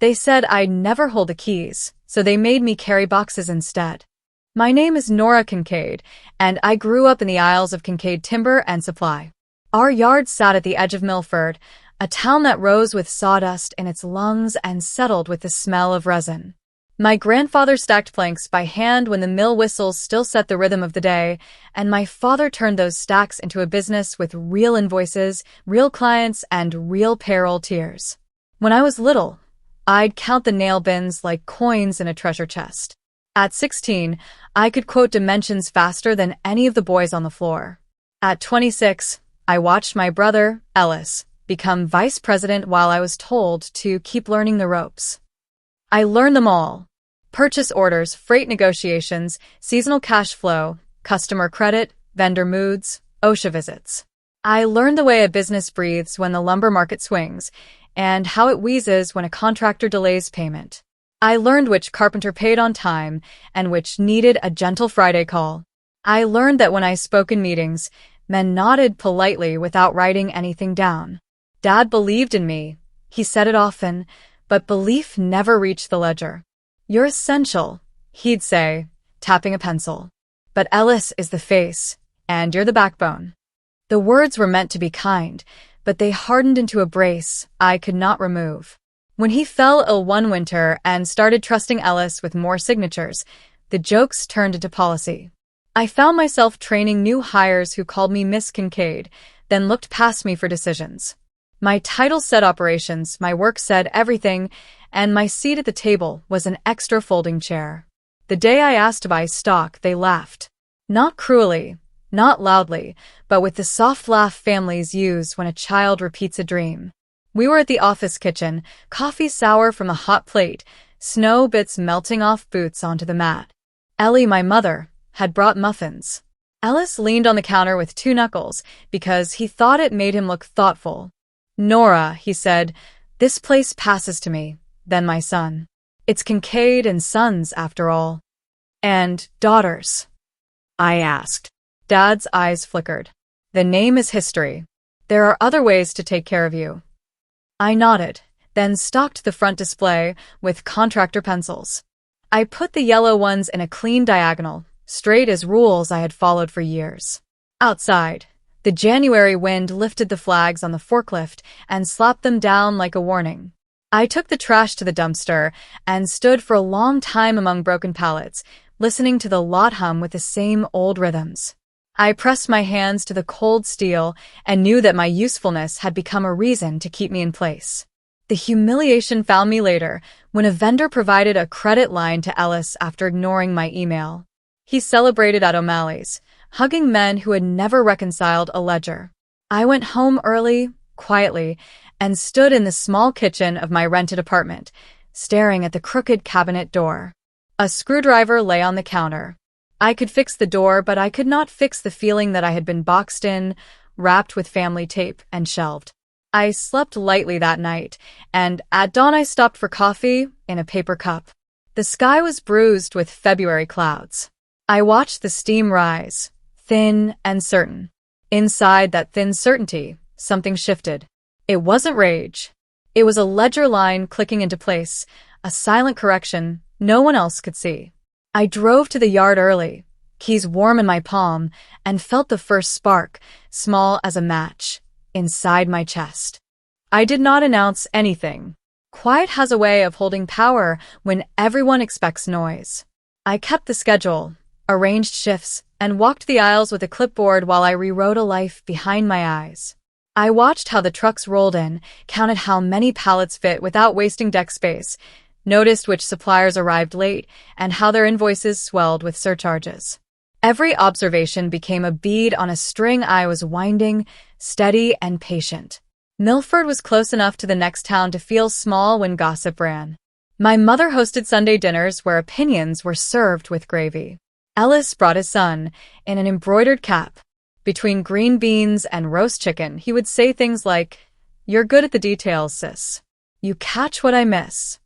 They said I'd never hold the keys, so they made me carry boxes instead. My name is Nora Kincaid, and I grew up in the aisles of Kincaid Timber and Supply. Our yard sat at the edge of Milford, a town that rose with sawdust in its lungs and settled with the smell of resin. My grandfather stacked planks by hand when the mill whistles still set the rhythm of the day, and my father turned those stacks into a business with real invoices, real clients, and real payroll tiers. When I was little, I'd count the nail bins like coins in a treasure chest. At 16, I could quote dimensions faster than any of the boys on the floor. At 26, I watched my brother, Ellis, become vice president while I was told to keep learning the ropes. I learned them all. Purchase orders, freight negotiations, seasonal cash flow, customer credit, vendor moods, OSHA visits. I learned the way a business breathes when the lumber market swings, and how it wheezes when a contractor delays payment. I learned which carpenter paid on time and which needed a gentle Friday call. I learned that when I spoke in meetings, men nodded politely without writing anything down. Dad believed in me. He said it often, but belief never reached the ledger. You're essential, he'd say, tapping a pencil. But Ellis is the face, and you're the backbone. The words were meant to be kind, but they hardened into a brace I could not remove. When he fell ill one winter and started trusting Ellis with more signatures, the jokes turned into policy. I found myself training new hires who called me Miss Kincaid, then looked past me for decisions. My title said operations, my work said everything, and my seat at the table was an extra folding chair. The day I asked to buy stock, they laughed. Not cruelly, not loudly, but with the soft laugh families use when a child repeats a dream. We were at the office kitchen, coffee sour from a hot plate, snow bits melting off boots onto the mat. Ellie, my mother, had brought muffins. Ellis leaned on the counter with 2 knuckles because he thought it made him look thoughtful. Nora, he said, this place passes to me. Then my son. It's Kincaid and Sons, after all. And daughters? I asked. Dad's eyes flickered. The name is history. There are other ways to take care of you. I nodded, then stalked the front display with contractor pencils. I put the yellow ones in a clean diagonal, straight as rules I had followed for years. Outside, the January wind lifted the flags on the forklift and slapped them down like a warning. I took the trash to the dumpster and stood for a long time among broken pallets, listening to the lot hum with the same old rhythms. I pressed my hands to the cold steel and knew that my usefulness had become a reason to keep me in place. The humiliation found me later when a vendor provided a credit line to Ellis after ignoring my email. He celebrated at O'Malley's, hugging men who had never reconciled a ledger. I went home early, quietly, and stood in the small kitchen of my rented apartment, staring at the crooked cabinet door. A screwdriver lay on the counter. I could fix the door, but I could not fix the feeling that I had been boxed in, wrapped with family tape, and shelved. I slept lightly that night, and at dawn I stopped for coffee in a paper cup. The sky was bruised with February clouds. I watched the steam rise, thin and certain. Inside that thin certainty, something shifted. It wasn't rage. It was a ledger line clicking into place, a silent correction no one else could see. I drove to the yard early, keys warm in my palm, and felt the first spark, small as a match, inside my chest. I did not announce anything. Quiet has a way of holding power when everyone expects noise. I kept the schedule, arranged shifts, and walked the aisles with a clipboard while I rewrote a life behind my eyes. I watched how the trucks rolled in, counted how many pallets fit without wasting deck space, noticed which suppliers arrived late, and how their invoices swelled with surcharges. Every observation became a bead on a string I was winding, steady and patient. Milford was close enough to the next town to feel small when gossip ran. My mother hosted Sunday dinners where opinions were served with gravy. Ellis brought his son, in an embroidered cap. Between green beans and roast chicken, he would say things like, "You're good at the details, sis. You catch what I miss."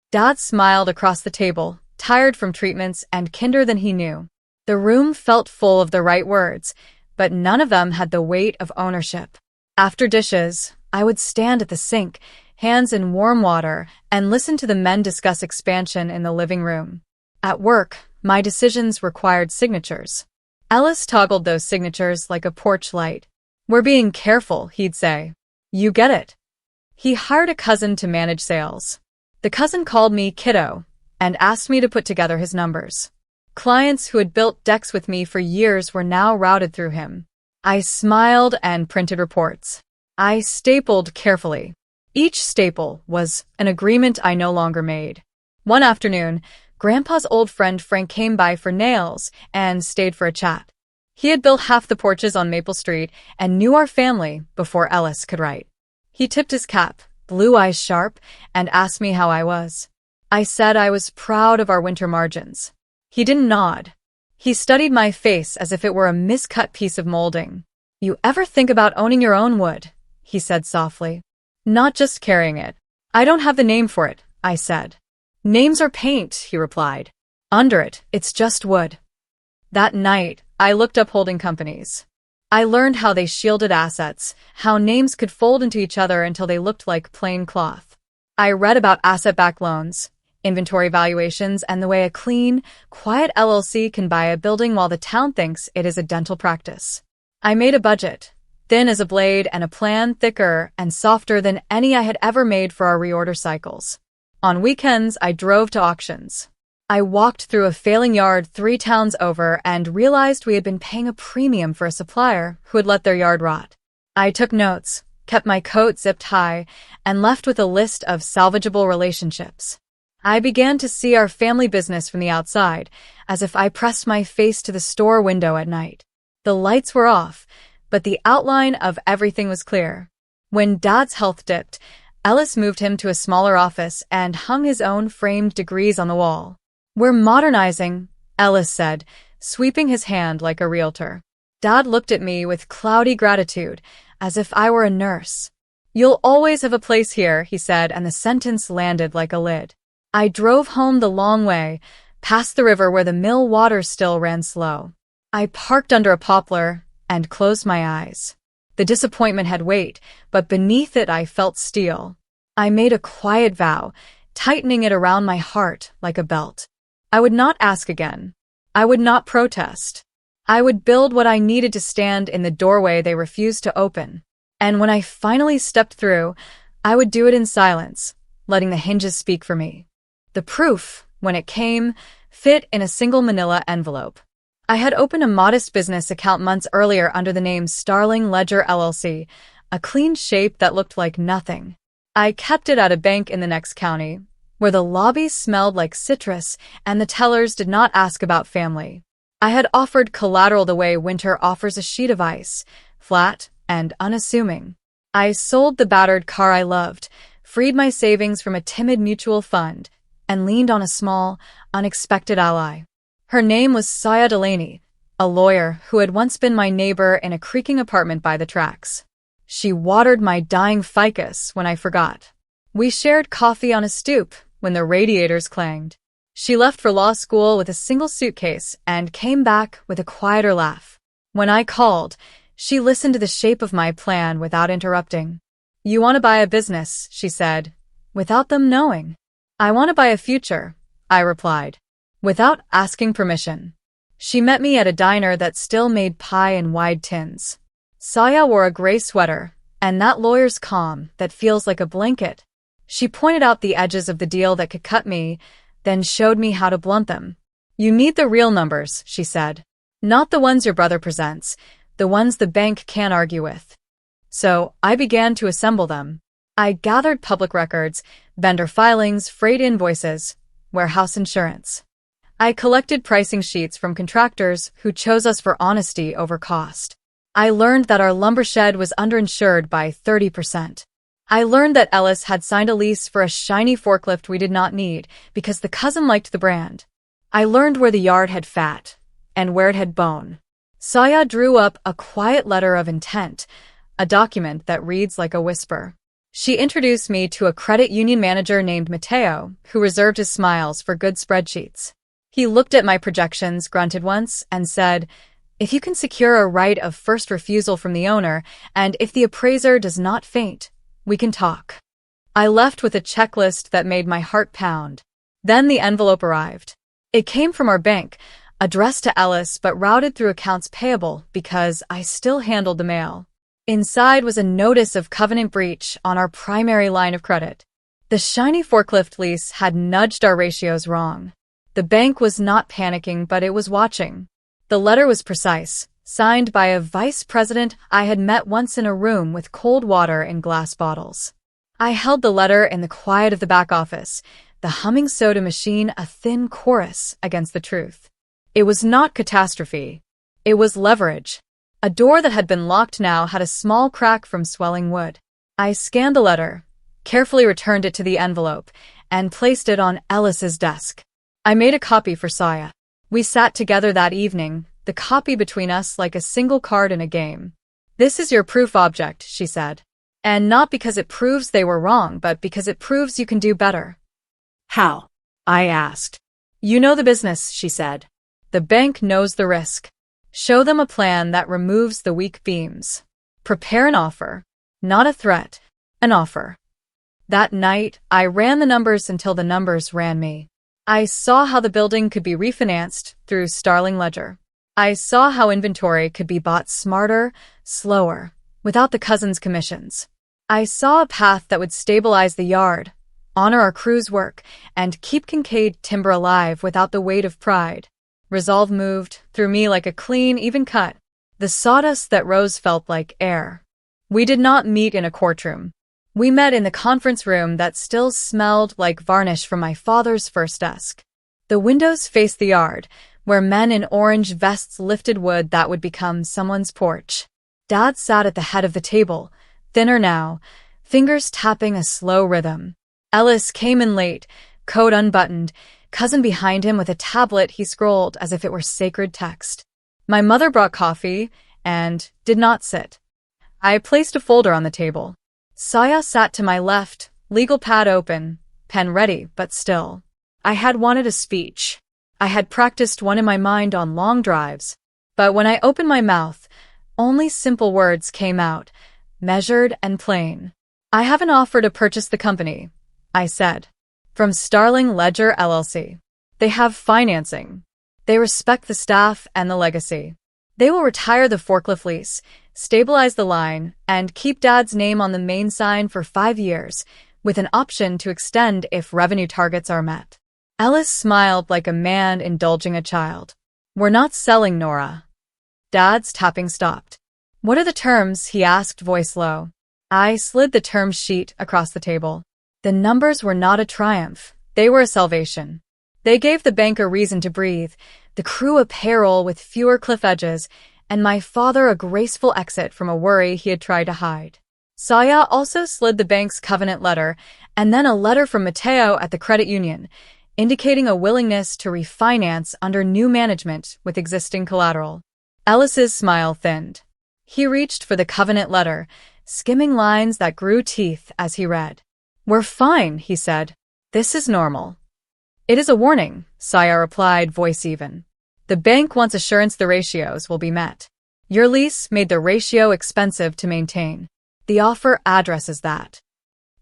Dad smiled across the table, tired from treatments and kinder than he knew. The room felt full of the right words, but none of them had the weight of ownership. After dishes, I would stand at the sink, hands in warm water, and listened to the men discuss expansion in the living room. At work, my decisions required signatures. Ellis toggled those signatures like a porch light. "We're being careful," he'd say. "You get it." He hired a cousin to manage sales. The cousin called me kiddo and asked me to put together his numbers. Clients who had built decks with me for years were now routed through him. I smiled and printed reports. I stapled carefully. Each staple was an agreement I no longer made. One afternoon, Grandpa's old friend Frank came by for nails and stayed for a chat. He had built half the porches on Maple Street and knew our family before Ellis could write. He tipped his cap, blue eyes sharp, and asked me how I was. I said I was proud of our winter margins. He didn't nod. He studied my face as if it were a miscut piece of molding. "You ever think about owning your own wood?" he said softly. "Not just carrying it." "I don't have the name for it," I said. "Names are paint," he replied. "Under it, it's just wood." That night, I looked up holding companies. I learned how they shielded assets, how names could fold into each other until they looked like plain cloth. I read about asset-backed loans, inventory valuations, and the way a clean, quiet LLC can buy a building while the town thinks it is a dental practice. I made a budget, thin as a blade, and a plan thicker and softer than any I had ever made for our reorder cycles. On weekends, I drove to auctions. I walked through a failing yard 3 towns over and realized we had been paying a premium for a supplier who had let their yard rot. I took notes, kept my coat zipped high, and left with a list of salvageable relationships. I began to see our family business from the outside, as if I pressed my face to the store window at night. The lights were off, but the outline of everything was clear. When Dad's health dipped, Ellis moved him to a smaller office and hung his own framed degrees on the wall. "We're modernizing," Ellis said, sweeping his hand like a realtor. Dad looked at me with cloudy gratitude, as if I were a nurse. "You'll always have a place here," he said, and the sentence landed like a lid. I drove home the long way, past the river where the mill water still ran slow. I parked under a poplar and closed my eyes. The disappointment had weight, but beneath it I felt steel. I made a quiet vow, tightening it around my heart like a belt. I would not ask again. I would not protest. I would build what I needed to stand in the doorway they refused to open. And when I finally stepped through, I would do it in silence, letting the hinges speak for me. The proof, when it came, fit in a single manila envelope. I had opened a modest business account months earlier under the name Starling Ledger LLC, a clean shape that looked like nothing. I kept it at a bank in the next county, where the lobby smelled like citrus and the tellers did not ask about family. I had offered collateral the way winter offers a sheet of ice, flat and unassuming. I sold the battered car I loved, freed my savings from a timid mutual fund, and leaned on a small, unexpected ally. Her name was Saya Delaney, a lawyer who had once been my neighbor in a creaking apartment by the tracks. She watered my dying ficus when I forgot. We shared coffee on a stoop when the radiators clanged. She left for law school with a single suitcase and came back with a quieter laugh. When I called, she listened to the shape of my plan without interrupting. "You want to buy a business," she said, without them knowing. "I want to buy a future," I replied, without asking permission. She met me at a diner that still made pie in wide tins. Saya wore a gray sweater, and that lawyer's calm that feels like a blanket. She pointed out the edges of the deal that could cut me, then showed me how to blunt them. "You need the real numbers," she said. "Not the ones your brother presents, the ones the bank can't argue with." So I began to assemble them. I gathered public records, vendor filings, freight invoices, warehouse insurance. I collected pricing sheets from contractors who chose us for honesty over cost. I learned that our lumber shed was underinsured by 30%. I learned that Ellis had signed a lease for a shiny forklift we did not need because the cousin liked the brand. I learned where the yard had fat and where it had bone. Saya drew up a quiet letter of intent, a document that reads like a whisper. She introduced me to a credit union manager named Mateo, who reserved his smiles for good spreadsheets. He looked at my projections, grunted once, and said, "If you can secure a right of first refusal from the owner, and if the appraiser does not faint, we can talk." I left with a checklist that made my heart pound. Then the envelope arrived. It came from our bank, addressed to Ellis but routed through accounts payable because I still handled the mail. Inside was a notice of covenant breach on our primary line of credit. The shiny forklift lease had nudged our ratios wrong. The bank was not panicking, but it was watching. The letter was precise, signed by a vice president I had met once in a room with cold water in glass bottles. I held the letter in the quiet of the back office, the humming soda machine a thin chorus against the truth. It was not catastrophe. It was leverage. A door that had been locked now had a small crack from swelling wood. I scanned the letter, carefully returned it to the envelope, and placed it on Ellis's desk. I made a copy for Saya. We sat together that evening, the copy between us like a single card in a game. "This is your proof object," she said. "And not because it proves they were wrong, but because it proves you can do better." "How?" I asked. "You know the business," she said. "The bank knows the risk. Show them a plan that removes the weak beams. Prepare an offer. Not a threat, an offer." That night, I ran the numbers until the numbers ran me. I saw how the building could be refinanced through Starling Ledger. I saw how inventory could be bought smarter, slower, without the cousins' commissions. I saw a path that would stabilize the yard, honor our crew's work, and keep Kincaid timber alive without the weight of pride. Resolve moved through me like a clean, even cut. The sawdust that rose felt like air. We did not meet in a courtroom. We met in the conference room that still smelled like varnish from my father's first desk. The windows faced the yard, where men in orange vests lifted wood that would become someone's porch. Dad sat at the head of the table, thinner now, fingers tapping a slow rhythm. Ellis came in late, coat unbuttoned, cousin behind him with a tablet he scrolled as if it were sacred text. My mother brought coffee and did not sit. I placed a folder on the table. Saya sat to my left, legal pad open, pen ready, but still. I had wanted a speech. I had practiced one in my mind on long drives. But when I opened my mouth, only simple words came out, measured and plain. "I have an offer to purchase the company," I said. "From Starling Ledger LLC. They have financing. They respect the staff and the legacy. They will retire the forklift lease, stabilize the line, and keep Dad's name on the main sign for 5 years, with an option to extend if revenue targets are met." Ellis smiled like a man indulging a child. "We're not selling, Nora." Dad's tapping stopped. "What are the terms?" he asked, voice low. I slid the term sheet across the table. The numbers were not a triumph. They were a salvation. They gave the bank a reason to breathe, the crew a payroll with fewer cliff edges, and my father a graceful exit from a worry he had tried to hide. Saya also slid the bank's covenant letter, and then a letter from Mateo at the credit union, indicating a willingness to refinance under new management with existing collateral. Ellis's smile thinned. He reached for the covenant letter, skimming lines that grew teeth as he read. "We're fine," he said. "This is normal." "It is a warning," Saya replied, voice even. "The bank wants assurance the ratios will be met. Your lease made the ratio expensive to maintain. The offer addresses that."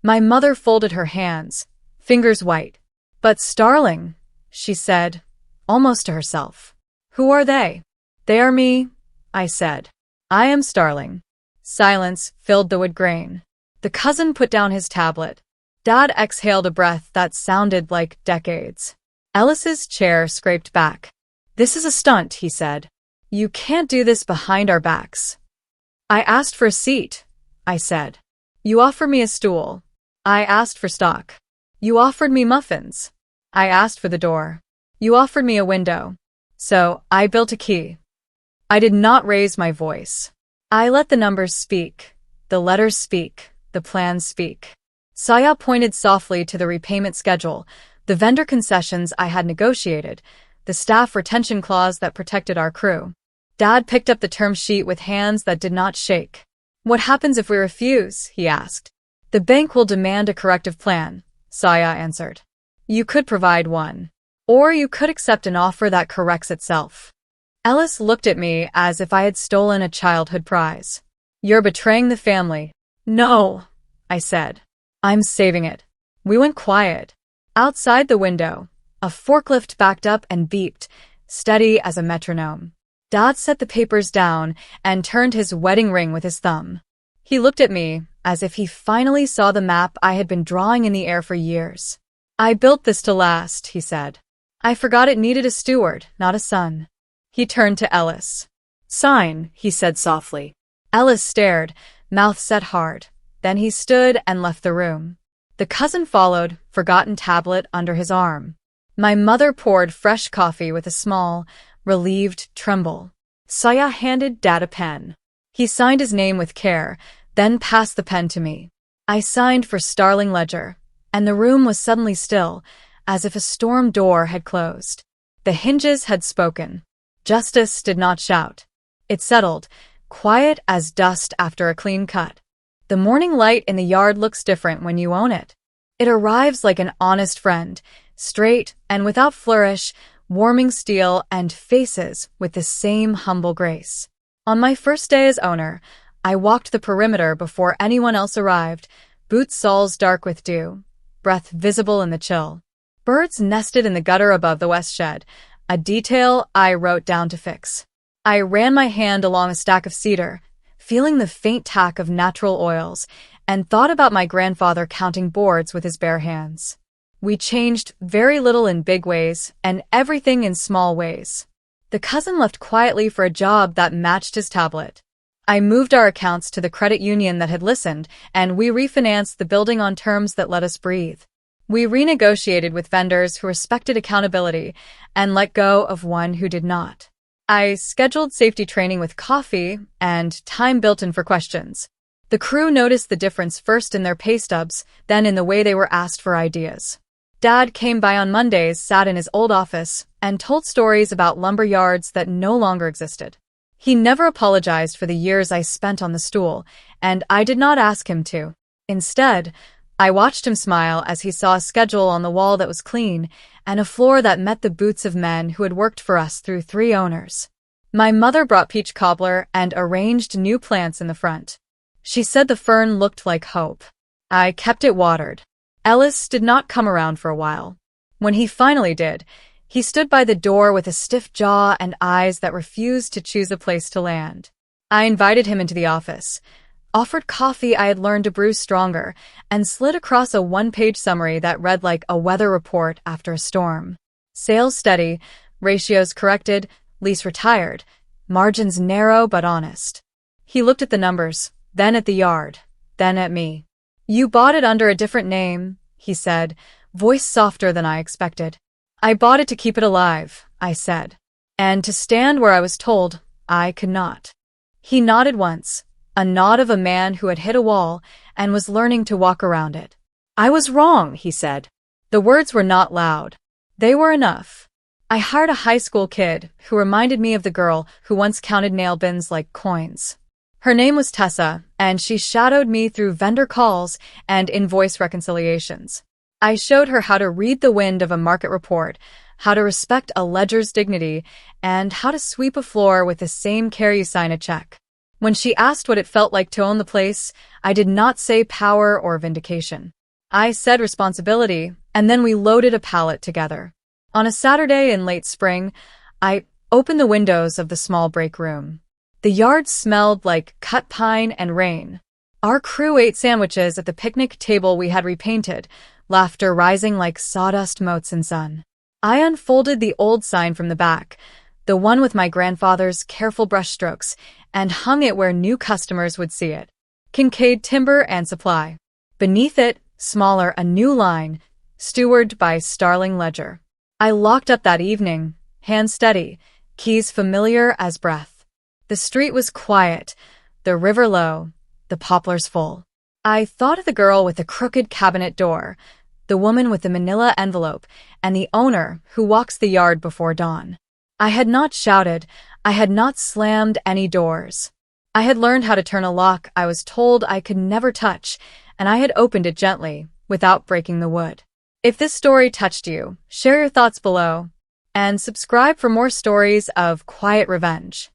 My mother folded her hands, fingers white. "But Starling," she said, almost to herself. "Who are they?" "They are me," I said. "I am Starling." Silence filled the wood grain. The cousin put down his tablet. Dad exhaled a breath that sounded like decades. Ellis's chair scraped back. "This is a stunt," he said. "You can't do this behind our backs." "I asked for a seat," I said. "You offered me a stool." "I asked for stock." "You offered me muffins." "I asked for the door." "You offered me a window." "So I built a key." I did not raise my voice. I let the numbers speak, the letters speak, the plans speak. Saya pointed softly to the repayment schedule, the vendor concessions I had negotiated, the staff retention clause that protected our crew. Dad picked up the term sheet with hands that did not shake. "What happens if we refuse?" he asked. "The bank will demand a corrective plan," Saya answered. "You could provide one. Or you could accept an offer that corrects itself." Ellis looked at me as if I had stolen a childhood prize. "You're betraying the family." "No," I said. I'm saving it. We went quiet. Outside the window, a forklift backed up and beeped, steady as a metronome. Dad set the papers down and turned his wedding ring with his thumb. He looked at me as if he finally saw the map I had been drawing in the air for years. I built this to last, he said. I forgot it needed a steward, not a son. He turned to Ellis. Sign, he said softly. Ellis stared, mouth set hard. Then he stood and left the room. The cousin followed, forgotten tablet under his arm. My mother poured fresh coffee with a small, relieved tremble. Saya handed Dad a pen. He signed his name with care, then passed the pen to me. I signed for Starling Ledger, and the room was suddenly still, as if a storm door had closed. The hinges had spoken. Justice did not shout. It settled, quiet as dust after a clean cut. The morning light in the yard looks different when you own it. It arrives like an honest friend, straight and without flourish, warming steel and faces with the same humble grace. On my first day as owner, I walked the perimeter before anyone else arrived, boots soles dark with dew, breath visible in the chill. Birds nested in the gutter above the west shed, a detail I wrote down to fix. I ran my hand along a stack of cedar, feeling the faint tack of natural oils, and thought about my grandfather counting boards with his bare hands. We changed very little in big ways and everything in small ways. The cousin left quietly for a job that matched his tablet. I moved our accounts to the credit union that had listened, and we refinanced the building on terms that let us breathe. We renegotiated with vendors who respected accountability and let go of one who did not. I scheduled safety training with coffee and time built in for questions. The crew noticed the difference first in their pay stubs, then in the way they were asked for ideas. Dad came by on Mondays, sat in his old office, and told stories about lumber yards that no longer existed. He never apologized for the years I spent on the stool, and I did not ask him to. Instead, I watched him smile as he saw a schedule on the wall that was clean and a floor that met the boots of men who had worked for us through 3 owners. My mother brought peach cobbler and arranged new plants in the front. She said the fern looked like hope. I kept it watered. Ellis did not come around for a while. When he finally did, he stood by the door with a stiff jaw and eyes that refused to choose a place to land. I invited him into the office, offered coffee I had learned to brew stronger, and slid across a 1-page summary that read like a weather report after a storm. Sales steady, ratios corrected, lease retired, margins narrow but honest. He looked at the numbers, then at the yard, then at me. You bought it under a different name, he said, voice softer than I expected. I bought it to keep it alive, I said, and to stand where I was told I could not. He nodded once, a nod of a man who had hit a wall and was learning to walk around it. I was wrong, he said. The words were not loud. They were enough. I hired a high school kid who reminded me of the girl who once counted nail bins like coins. Her name was Tessa, and she shadowed me through vendor calls and invoice reconciliations. I showed her how to read the wind of a market report, how to respect a ledger's dignity, and how to sweep a floor with the same care you sign a check. When she asked what it felt like to own the place, I did not say power or vindication. I said responsibility, and then we loaded a pallet together. On a Saturday in late spring, I opened the windows of the small break room. The yard smelled like cut pine and rain. Our crew ate sandwiches at the picnic table we had repainted, laughter rising like sawdust motes in sun. I unfolded the old sign from the back, the one with my grandfather's careful brushstrokes, and hung it where new customers would see it. Kincaid Timber and Supply. Beneath it, smaller, a new line, stewarded by Starling Ledger. I locked up that evening, hands steady, keys familiar as breath. The street was quiet, the river low, the poplars full. I thought of the girl with the crooked cabinet door, the woman with the manila envelope, and the owner who walks the yard before dawn. I had not shouted, I had not slammed any doors. I had learned how to turn a lock I was told I could never touch, and I had opened it gently, without breaking the wood. If this story touched you, share your thoughts below, and subscribe for more stories of quiet revenge.